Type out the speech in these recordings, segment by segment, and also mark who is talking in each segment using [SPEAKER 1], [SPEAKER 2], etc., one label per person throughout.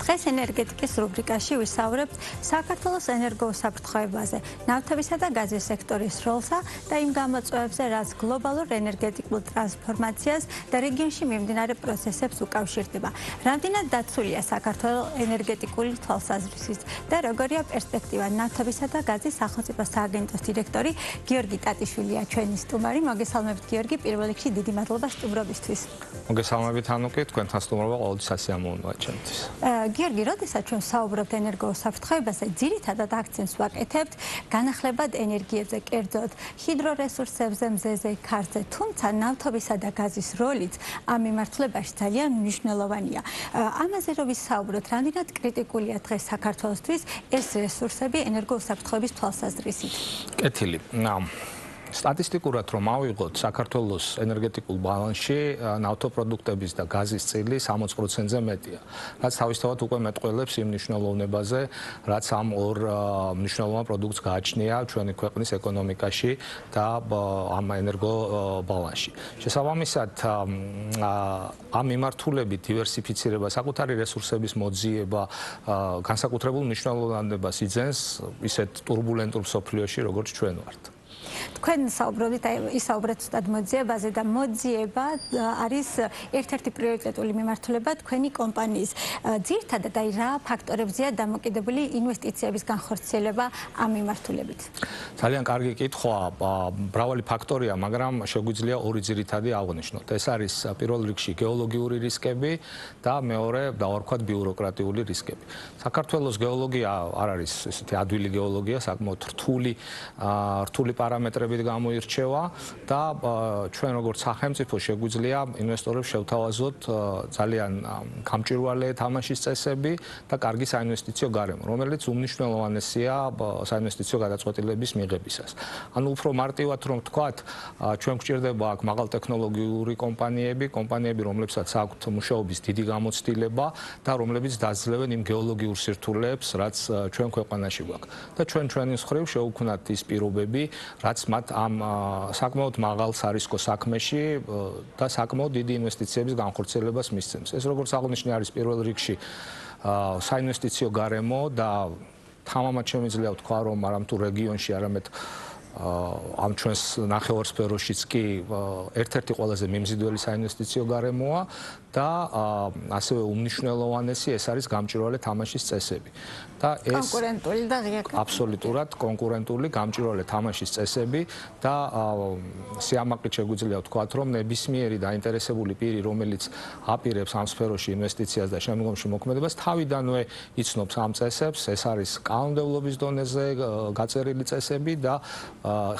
[SPEAKER 1] დღეს ენერგეტიკის რუბრიკაში ვისაუბრებთ საქართველოს ენერგოსაფრთხოებაზე, ნავთობისა და გაზის სექტორის როლსა და იმ გამოწვევებზე, რაც გლობალურ ენერგეტიკულ ტრანსფორმაციას და რეგიონში მიმდინარე პროცესებს უკავშირდება. რამდენად დაცულია საქართველოს ენერგეტიკული თვალსაზრისით და როგორია პერსპექტივა ნავთობისა და გაზის სახელმწიფო სააგენტოს დირექტორი გიორგი ტატიშვილია ჩვენი სტუმარი. მოგესალმებით გიორგი, პირველ რიგში დიდი მადლობა სტუმრობისთვის.
[SPEAKER 2] მოგესალმებით ანუკი, თქვენთან სტუმრობა ყოველთვის სასიამოვნოა ჩემთვის.
[SPEAKER 1] გიორგი, როდესაც ჩვენ საუბრობთ ენერგოსაფრთხოებაზე, ძირითადად აქცენტს ვაკეთებთ განახლებად ენერგიებზე, კერძოდ ჰიდრორესურსებზე, მზეზე, ქარზე, თუმცა ნავთობისა და გაზის როლიც ამ მიმართულებაში ძალიან მნიშვნელოვანია. ამაზე რომ ვისაუბროთ, რამდენად კრიტიკულია დღეს საქართველოსთვის ეს რესურსები ენერგოსაფრთხოების თვალსაზრისით?
[SPEAKER 2] კეთილი. სტატისტიკურად რომ ავიღოთ საქართველოს ენერგეტიკულ ბალანსში ნავთობპროდუქტების და გაზის წილი 60%-ზე მეტია. რაც თავისთავად უკვე მეტყველებს იმ მნიშვნელოვნებაზე, რაც ამ ორ მნიშვნელოვან პროდუქტს გააჩნია ჩვენი ქვეყნის ეკონომიკაში და ამ ენერგო ბალანსში. შესაბამისად, ამ მიმართულებით დივერსიფიცირება, საკუთარი რესურსების მოძიება განსაკუთრებულ მნიშვნელოვნებას იძენს ისეთ турბულენტურ მსოფლიოში, როგორც ჩვენ ვართ.
[SPEAKER 1] თქვენ ისაუბრეთ ზუსტად მოძიებაზე და მოძიება არის ერთ-ერთი პრიორიტეტული მიმართულება თქვენი კომპანიის. ძირითადად რა ფაქტორებზეა დამოკიდებული ინვესტიციების განხორციელება ამ მიმართულებით?
[SPEAKER 2] ძალიან კარგი კითხვა. მრავალი ფაქტორია, მაგრამ შეგვიძლია ორი ძირითადი აღვნიშნოთ. ეს არის პირველ რიგში გეოლოგიური რისკები და მეორე დავარქვათ ბიუროკრატიული რისკები. საქართველოს გეოლოგია არ არის ესეთი ადვილი გეოლოგია, საკმაოდ რთული პარამეტრებით გამოირჩევა და ჩვენ როგორც სახელმწიფო შეგვიძლია ინვესტორებს შევთავაზოთ ძალიან გამჭვირვალე თამაშის წესები და კარგი საინვესტიციო გარემო, რომელიც უმნიშვნელოვანესია საინვესტიციო გადაწყვეტილების მიღებისას. ანუ უფრო მარტივად რომ ვთქვათ, ჩვენ გვჭირდება აქ მაღალტექნოლოგიური კომპანიები, რომლებსაც აქვთ მუშაობის დიდი გამოცდილება და რომლებიც დაძლევენ იმ გეოლოგიურ სირთულეებს, რაც ჩვენ ქვეყანაში გვაქვს. და ჩვენი მხრივ შევქმნათ ის პირობები, რაც მათ ამ საკმაოდ მაღალ სარისკო საქმეში და საკმაოდ დიდი ინვესტიციების განხორციელებას მისცემს. ეს როგორც აღნიშნე არის პირველ რიგში საინვესტიციო გარემო და თამამად შემიძლია ვთქვა, რომ არა თუ რეგიონში, არამედ ამ ჩვენს ნახევარსფეროშიც კი ერთ-ერთი ყველაზე მიმზიდველი საინვესტიციო გარემოა და ასევე უმნიშვნელოვანესი ეს არის გამჭვირვალე თამაშის წესები. და ეს
[SPEAKER 1] კონკურენტული და
[SPEAKER 2] აბსოლუტურად კონკურენტული გამჭვირვალე თამაშის წესები და სიამაყით შეგვიძლია ვთქვათ, რომ ნებისმიერი დაინტერესებული პირი, რომელიც აპირებს ამ სფეროში ინვესტიციას და შემდგომში მოქმედებას, თავიდანვე იცნობს ამ წესებს. ეს არის კანონმდებლობის დონეზე გაწერილი წესები და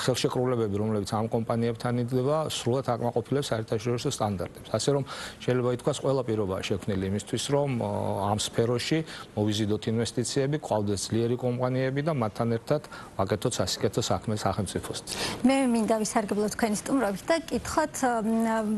[SPEAKER 2] ხელშეკრულებები, რომლებიც ამ კომპანიებთან იდგება, სრულად აკმაყოფილებს საერთაშორისო სტანდარტებს. ასე რომ შეიძლება ითქვას, ყველა პირობაა შექმნილი იმისთვის, რომ ამ სფეროში მოვიზიდოთ ინვესტიციები, ყავდეს ძლიერი კომპანიები და მათთან ერთად ვაკეთოთ სასიკეთო საქმე სახელმწიფოსთვის.
[SPEAKER 1] მე მინდა ვისარგებლო თქვენი სტუმრობით და კითხოთ,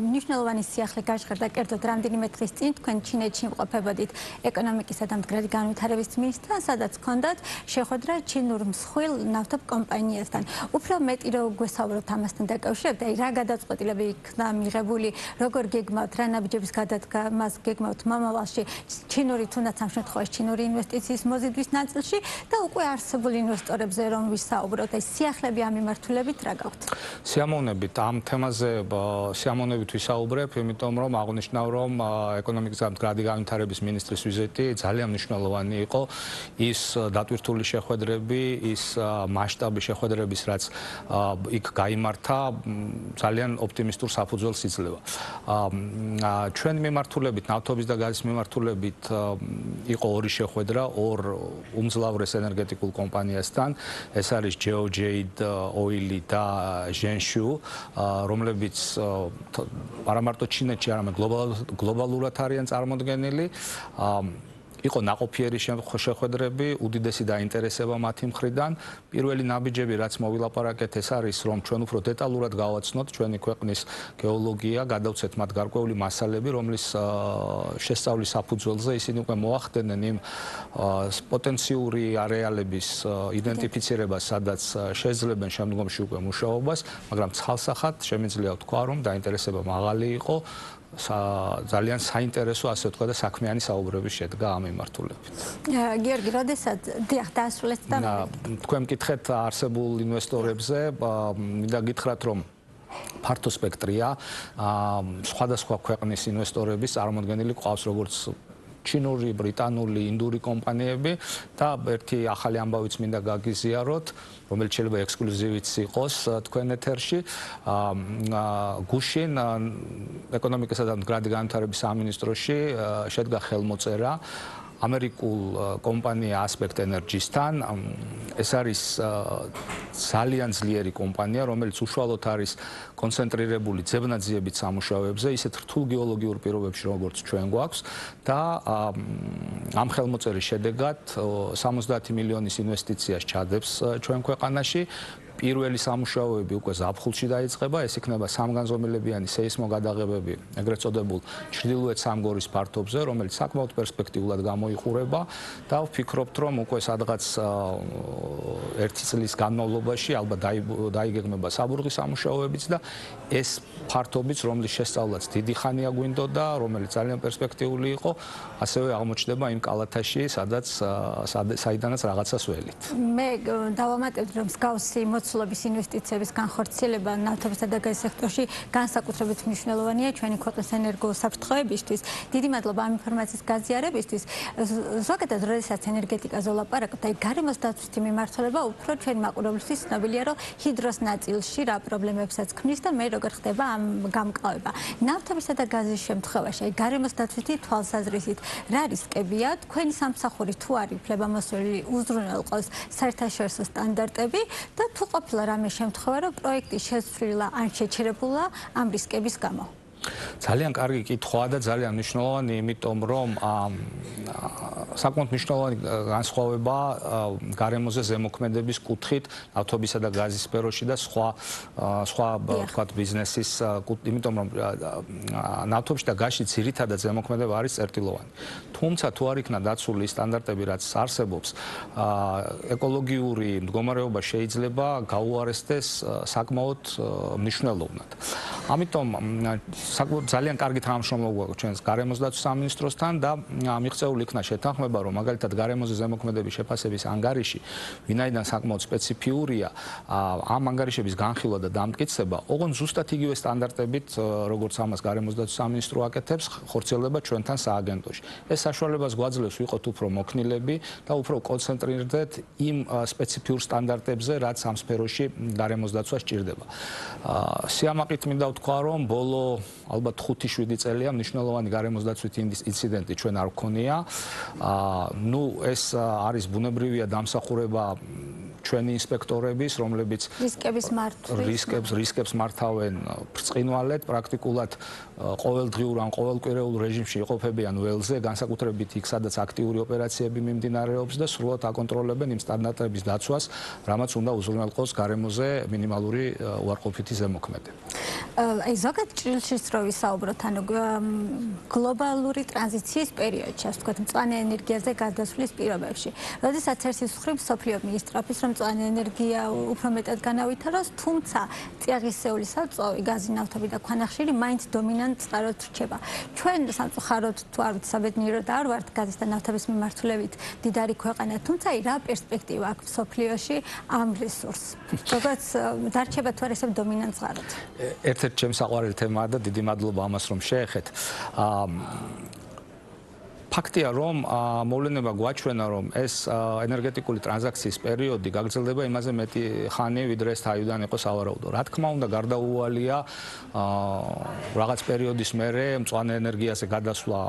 [SPEAKER 1] მნიშვნელოვანი სიახლე გაჟღერდა კერძოდ რამდენიმე დღის წინ თქვენ ჩინეთში იმყოფებოდით ეკონომიკისა და მდგრადი განვითარების მინისტრთან, სადაც ჰქონდათ შეხვედრა ჩინურ მსხვილ ნავთობ კომპანიასთან. უფრო მეტი რომ გვესაუბროთ ამასთან დაკავშირებით, აი რა გადაწყვეტილებები იქნა მიღებული, როგორ გეგმავთ, რა ნაბიჯების გადადგამას გეგმავთ მომავალში ჩინური თუნდაც ამ შემთხვევაში ჩინური ინვესტიციის მოზიდვის ნაწილში და უკვე არსებულ ინვესტორებზე რომ ვისაუბროთ, აი სიახლეები ამ მიმართულებით რა გაქვთ?
[SPEAKER 2] სიამოვნებით ამ თემაზე სიამოვნებით ვისაუბრებ, იმიტომ რომ აღნიშნავ, რომ ეკონომიკის და მდგრადი განვითარების მინისტრის ვიზიტი ძალიან მნიშვნელოვანი იყო. ის დატვირთული შეხვედრები, ის მასშტაბის შეხვედრების რაც იქ გაიმართა ძალიან ოპტიმისტურ საფუძველს იძლევა. ჩვენი მიმართულებით, ნავთობის და გაზის მიმართულებით იყო ორი შეხვედრა ორ უმძლავრეს ენერგეტიკულ კომპანიასთან. ეს არის Geojade Oil და Zhenshu, რომლებიც არა მარტო ჩინეთში, არამედ გლობალურად არიან წარმოდგენილი. იყო ნაყოფიერი შეხვედრები, უდიდესი დაინტერესება მათი მხრიდან. პირველი ნაბიჯები, რაც მოვილაპარაკეთ, ეს არის, რომ ჩვენ უფრო დეტალურად გავაცნოთ ჩვენი ქვეყნის გეოლოგია, გადავცეთ მათ გარკვეული მასალები, რომლის შესწავლის საფუძველზე ისინი უკვე მოახდენენ იმ პოტენციური არეალების იდენტიფიცირებას, სადაც შეძლებენ შემდგომში უკვე მუშაობას, მაგრამ ცალსახად შემიძლია ვთქვა, რომ დაინტერესება მაღალი იყო ძალიან საინტერესო, ასე ვთქვა და საქმიანი საუბრები შედგა ამ მიმართულებით.
[SPEAKER 1] გიორგი, როდესაც დაასრულეთ და
[SPEAKER 2] თქვენ მკითხეთ არსებულ ინვესტორებზე, მინდა გითხრათ, რომ ფართო სპექტრია, სხვადასხვა ქვეყნის ინვესტორების წარმოდგენილი ყავს, როგორც ჩინური, ბრიტანული, ინდური კომპანიები და ერთი ახალი ამბავიც მინდა გაგიზიაროთ, რომელიც შეიძლება ექსკლუზივიც იყოს თქვენ ეთერში. გუშინ ეკონომიკასა და მდგრადი განვითარების სამინისტროში შედგა ხელმოწერა ამერიკულ კომპანია Aspect Energy-სთან. ეს არის ძალიან ძლიერი კომპანია, რომელიც უშუალოდ არის კონცენტრირებული ძებნაძიებით სამუშაოებზე, ისეთ რთულ გეოლოგიურ პირობებში, როგორც ჩვენ გვაქვს და ამ ხელმოწერის შედეგად 70 მილიონის ინვესტიციას ჩადებს ჩვენ ქვეყანაში. პირველი სამუშაოები უკვე ზაფხულში დაიწყება, ეს იქნება სამგანზომილებიანი სეისმოგადაღებები, ეგრეთ წოდებულ ჩრდილოეთ სამგორის ფართობზე, რომელიც საკმაოდ პერსპექტიულად გამოიყურება და ვფიქრობთ, რომ უკვე სადღაც ერთი წლის განმავლობაში ალბათ დაიგეგმება საბურღი სამუშაოებიც და ეს ფართობიც, რომლის შესწავლაც დიდი ხანია გვინდოდა, რომელიც ძალიან პერსპექტიული იყო, ასევე აღმოჩნდება იმ კალათაში, საიდანაც რაღაცას ველით.
[SPEAKER 1] მე დავამატებთ, რომ მსგავსი მოცულობის ინვესტიციების განხორციელება ნავთობისა და გაზის სექტორში განსაკუთრებით მნიშვნელოვანია ჩვენი ქვეყნის ენერგოსაფრთხოებისთვის. დიდი მადლობა ამ ინფორმაციის გაზიარებისთვის. ზოგადად, როდესაც ენერგეტიკაზე ვლაპარაკობთ, აი გარემოს დაცვითი მიმართულება უფრო ჩვენი მაყურებლისთვის ცნობილია, რომ ჰიდროს ნაწილში რა პრობლემებსაც ქმნის და მე როგორ ხდება ამ გამკლავება. ნავთობისა და გაზის შემთხვევაში, აი გარემოს დაცვითი თვალსაზრისით, რა რისკებია? თქვენი სამსახური თუ არ უფლებამოსილი უზრუნველყოს საერთაშორისო სტანდარტები და თუ ყოფილა რამე შემთხვევა, რომ პროექტი შეცვლილა ან შეჩერებულა ამ რისკების გამო?
[SPEAKER 2] ძალიან კარგი კითხვაა და ძალიან მნიშვნელოვანი, იმიტომ რომ საკმაოდ მნიშვნელოვანი განსხვავება გარემოზე ზემოქმედების კუთხით ნავთობისა და გაზის სფეროში და სხვა ვთქვათ ბიზნესის კუთხით, იმიტომ რომ ნავთობში და გაზში ძირითადად ზემოქმედება არის წერტილოვანი. თუმცა თუ არ იქნა დაცული სტანდარტები, რაც არსებობს, ეკოლოგიური მდგომარეობა შეიძლება გაუარესდეს საკმაოდ მნიშვნელოვნად. ამიტომ ძალიან კარგი თანამშრომლობა გვაქვს ჩვენს გარემოს დაცვის სამინისტროსთან და მიღწეული იქნა შეთანხმება, რომ მაგალითად გარემოზე ზემოქმედების შეფასების ანგარიში, ვინაიდან საკმაოდ სპეციფიურია, ამ ანგარიშების განხილვა და დამტკიცება, ოღონდ ზუსტად იგივე სტანდარტებით, როგორც ამას გარემოს დაცვის სამინისტრო აკეთებს, ხორციელდება ჩვენთან სააგენტოში. ეს საშუალებას გვაძლევს ვიყოთ უფრო მოქნილები და უფრო კონცენტრირდეთ იმ სპეციფიურ სტანდარტებზე, რაც ამ სფეროში გარემოს დაცვა სჭირდება. სიამაყით მინდა ვთქვა, რომ ბოლო ალბათ 5-7 წელია მნიშვნელოვანი გარემოს დაცვითი ინციდენტი ჩვენ არ გვქონია. ეს არის ბუნებრივია დამსახურება ჩვენი ინსპექტორების, რომლებიც რისკებს მართავენ ბრწყინვალედ, პრაქტიკულად ყოველდღიურ ან ყოველკვირეულ რეჟიმში იყოფებიან ველზე, განსაკუთრებით იქ, სადაც აქტიური ოპერაციები მიმდინარეობს და სრულად აკონტროლებენ იმ სტანდარტების დაცვას, რამაც უნდა უზრუნველყოს გარემოზე მინიმალური უარყოფითი ზემოქმედება.
[SPEAKER 1] აი ზოგადად ჭრილშიც რო ვისაუბროთ, ანუ გლობალური ტრანზიციის პერიოდში, ასე ვთქვათ, მწვანე ენერგიაზე გარდაცვლის პირობებში. როდესაც ერთის მხრივ მსოფლიო მინისტრობის რომ მწვანე ენერგია უფრო მეტად განავითაროს, თუმცა წიაღისეული საწვავი, გაზი, ნავთობი და ქვანახშირი მაინც დომინანტ წყაროდ რჩება. ჩვენ სამწუხაროდ თუ არ ვიცი, საბედნიეროდ არ ვართ გაზის და ნავთობის მიმართულებით მდიდარი ქვეყანა, თუმცა აი რა პერსპექტივა აქვს მსოფლიოში ამ რესურსს? როგორც დარჩება თუ არ ესე დომინანტ წყაროდ?
[SPEAKER 2] ერთ-ერთი ჩემს საყვარელი თემაა და დიდი მადლობა ამას რომ შეეხეთ. ფაქტია, რომ მოვლენება გვაჩვენა, რომ ეს ენერგეტიკული ტრანზაქციის პერიოდი გაგრძელდება იმაზე მეტი ხანი, ვიდრე ეს თავიდან იყო სავარაუდო. რა თქმა უნდა, გარდაუვალია რაღაც პერიოდის მერე მწვანე ენერგიაზე გადასვლა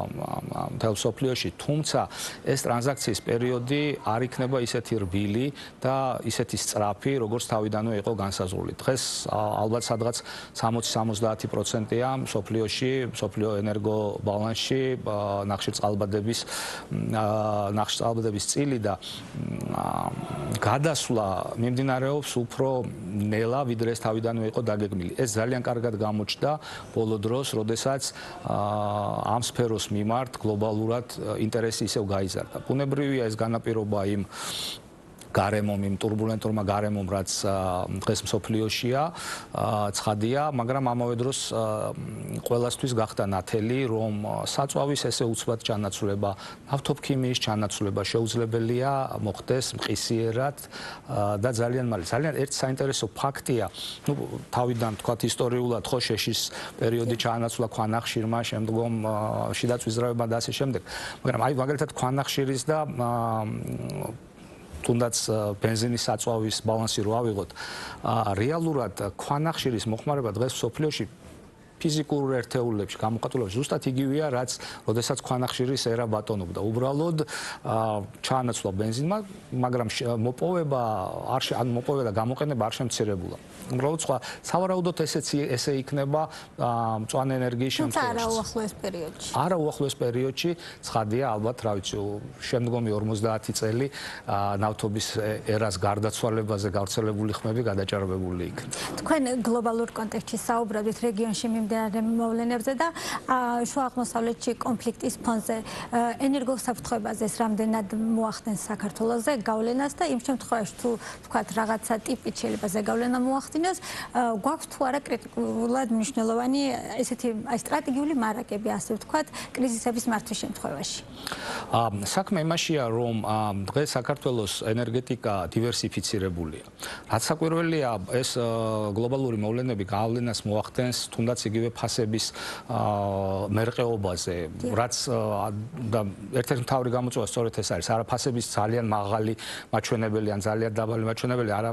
[SPEAKER 2] მთელ მსოფლიოში, თუმცა ეს ტრანზაქციის პერიოდი არ იქნება ისეთი რბილი და ისეთი სწრაფი, როგორც თავიდანვე იყო განსაზღვრული. დღეს ალბათ სადღაც 60-70%-ია მსოფლიო ენერგო ბალანსში ნახშირწყალბადების წილი და გადასვლა მიმდინარეობს უფრო ნელა, ვიდრე ეს თავიდანვე იყო დაგეგმილი. ეს ძალიან კარგად გამოჩნდა ბოლო დროს, როდესაც ამ სფეროს მიმართ გლობალურად ინტერესი ისევ გაიზარდა. ბუნებრივია ეს განაპირობა იმ გარემომ, იმ турბულენტურმა გარემომ, რაც დღეს მსოფლიოშია, ცხადია, მაგრამ ამავე დროს ყველასთვის გახდა ნათელი, რომ საწვავის ესე უცბად ჩანაცვლება, ნავთობქიმიის ჩანაცვლება შეუძლებელია მოხდეს მყისიერად და ძალიან მალე. ძალიან ერთ საინტერესო ფაქტია, თავიდან თქვათ ისტორიულად ხო შეშის პერიოდი ჩაანაცვლა ქვანახშირმა, შემდგომ შიდაწვის ვიზრავებმა და ასე შემდეგ, მაგრამ აი მაგალითად ქვანახშირის და თუნდაც ბენზინის საწვავის ბალანსი რო ავიღოთ, რეალურად ქვანახშირის მოხმარება დღეს მსოფლიოში ფიზიკურ ერთეულებში გამოხატულებში ზუსტად იგივეა, რაც როდესაც ქვანახშირის ერა ბატონობდა. უბრალოდ ჩაანაცვლა ბენზინმა, მაგრამ მოპოვება და გამოყენება არ შემცირებულა. უბრალოდ სხვა სავარაუდოდ ესე იქნება მწვანე ენერგიის შემთხვევაში. არა უახლოეს პერიოდში, ცხადია, ალბათ, რა ვიცი, შემდგომი 50 წელი ნავთობის ერას გარდაცვალებაზე გავრცელებული ხმები გადაჭარბებული იქნება.
[SPEAKER 1] თქვენ გლობალურ კონტექსტში საუბრობთ რეგიონში მოვლენებზე და შუა აღმოსავლეთში კონფლიქტის ფონზე ენერგოსაფრთხოებაზე რამდენად მოახდენს საქართველოზე გავლენას და იმ შემთხვევაში თუ თქვათ რაღაცა ტიპით შეიძლება ზეგავლენა მოახდინოს, გვაქვს თუ არა კრიტიკულად მნიშვნელოვანი ესეთი სტრატეგიული მარაგები, ასე ვთქვათ, კრიზისების მართვის შემთხვევაში.
[SPEAKER 2] საქმე იმაშია, რომ დღეს საქართველოს ენერგეტიკა დივერსიფიცირებულია. რაც საკვირველია, ეს გლობალური მოვლენები გავლენას მოახდენს თუნდაც იგივე ფასების მერყეობაზე, რაც და ერთ-ერთი მთავარი გამოწვევა სწორედ ეს არის, არა ფასების ძალიან მაღალი მაჩვენებელი ან ძალიან დაბალი მაჩვენებელი, არა,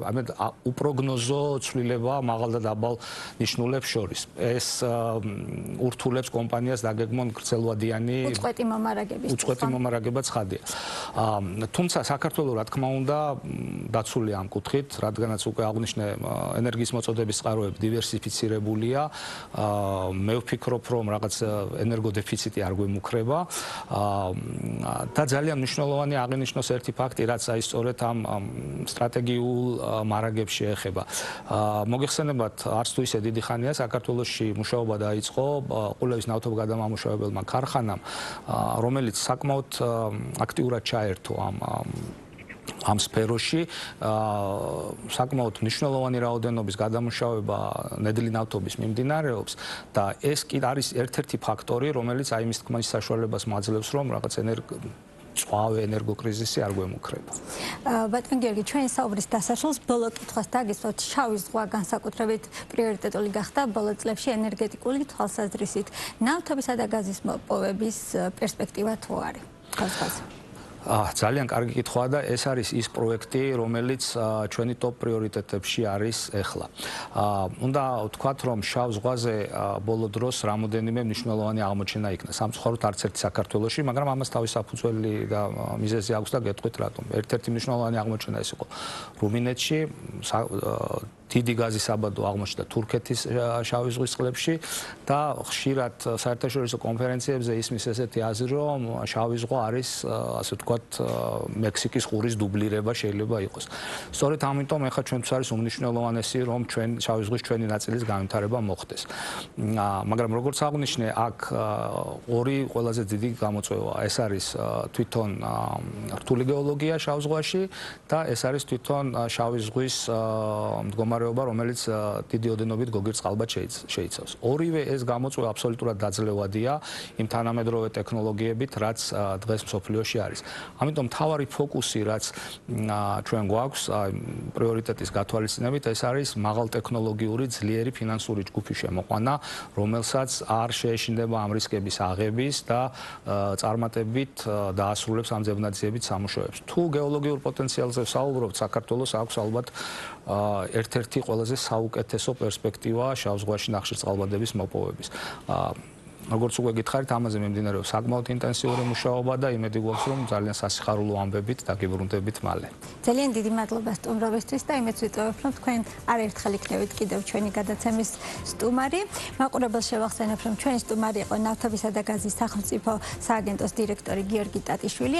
[SPEAKER 2] უპროგნოზო ცვლილება მაღალ და დაბალ ნიშნულებს შორის. ეს ურთულებს კომპანიას დაგეგმონ გრძელვადიანი უწყვეტი მომარაგება ცხადია. თუმცა საქართველოს რა თქმა უნდა დაცული ამ კუთხით, რადგანაც უკვე აღნიშნე ენერგიის მოწოდების წყაროები დივერსიფიცირებულია, მე ვფიქრობ, რომ რაღაც ენერგოდეფიციტი არ გვემუქრება და ძალიან მნიშვნელოვანი აღინიშნოს ერთი ფაქტი, რაც აი სწორედ ამ სტრატეგიულ მარაგებს შეეხება. მოგეხსენებათ, არც თუ ისე დიდი ხანია საქართველოში მუშაობა დაიწყო ყულევის ნავთობგადამამუშავებელმა ქარხანამ, რომელიც საკმაოდ აქტიურად ჩაერთო ამ სფეროში, საკმაოდ მნიშვნელოვანი რაოდენობის გადამუშავება ნედლი ნავთობის მიმდინარეობს და ეს კი არის ერთ-ერთი ფაქტორი, რომელიც აი მის თქმის საშუალებას მაძლევს, რომ რაღაც წვავე ენერგოკრიზისი არ გვემუქრება.
[SPEAKER 1] ბატონ გიორგი, ჩვენი საუბრის დასასრულს ბოლო კითხვას დაგისვათ. შავი ზღვა განსაკუთრებით პრიორიტეტული გახდა ბოლო წლებში ენერგეტიკული თვალსაზრისით. ნავთობისა და გაზის მოპოვების პერსპექტივა თუ არის?
[SPEAKER 2] ძალიან კარგი კითხვაა და ეს არის ის პროექტი, რომელიც ჩვენი ტოპ პრიორიტეტებში არის ახლა. უნდა ვთქვათ, რომ შავ ზღვაზე ბოლო დროს რამოდენიმე მნიშვნელოვანი აღმოჩენა იქნა. სამწუხაროდ არც ერთი საქართველოში, მაგრამ ამას თავის საფუძველი და მიზეზი აქვს და გეტყვით რატომ. ერთ-ერთი მნიშვნელოვანი აღმოჩენა ეს იყო რუმინეთში, დიდი გაზის საბადო აღმოჩნდა თურქეთის შავი ზღვის წყლებში და ხშირად საერთაშორისო კონფერენციებზე ისმის ესეთი აზრი, რომ შავი ზღვა არის, ასე ვთქვათ, მექსიკის ყურის დუბლირება შეიძლება იყოს. სწორედ ამიტომ ახლა ჩვენთვის არის უმნიშვნელოვანესი, რომ შავი ზღვის ჩვენი ნაწილის განვითარება მოხდეს. მაგრამ როგორც აღნიშნე, აქ ორი ყველაზე დიდი გამოწვევა. ეს არის თვითონ რთული გეოლოგია შავ ზღვაში და ეს არის თვითონ შავი ზღვის მდგომარეობა, რომელიც დიდი ოდენობით გოგირ წყალბადს შეიცავს. ორივე ეს გამოწვევა აბსოლუტურად დაძლევადია იმ თანამედროვე ტექნოლოგიებით, რაც დღეს მსოფლიოში არის. ამიტომ მთავარი ფოკუსი, რაც ჩვენ გვაქვს პრიორიტეტის გათვალისწინებით, ეს არის მაღალტექნოლოგიური ძლიერი ფინანსური ჯგუფი შემოყვანა, რომელსაც არ შეეშინდება ამ რისკების აღების და წარმატებით დაასრულებს ამ ძებნაძიებით სამუშაოებს. თუ გეოლოგიურ პოტენციალზე ვსაუბრობთ, საქართველოს აქვს ალბათ ერთ-ერთი ყველაზე საუკეთესო პერსპექტივა შავ ზღვაში ნახშირწყალბადების მოპოვების. როგორც უკვე გითხარით, ამაზე მიმდინარეობს საკმაოდ ინტენსიური მუშაობა და იმედი გვაქვს, რომ ძალიან სასიხარულო ამბებით დაგიბრუნდებით მალე.
[SPEAKER 1] ძალიან დიდი მადლობა სტუმრობისთვის და იმედს ვიტოვებ, რომ თქვენ არაერთხელ იქნებით კიდევ ჩვენი გადაცემის სტუმარი. მაყურებელს შევახსენებ, რომ ჩვენი სტუმარი იყო ნავთობისა და გაზის სახელმწიფო სააგენტოს დირექტორი გიორგი ტატიშვილი.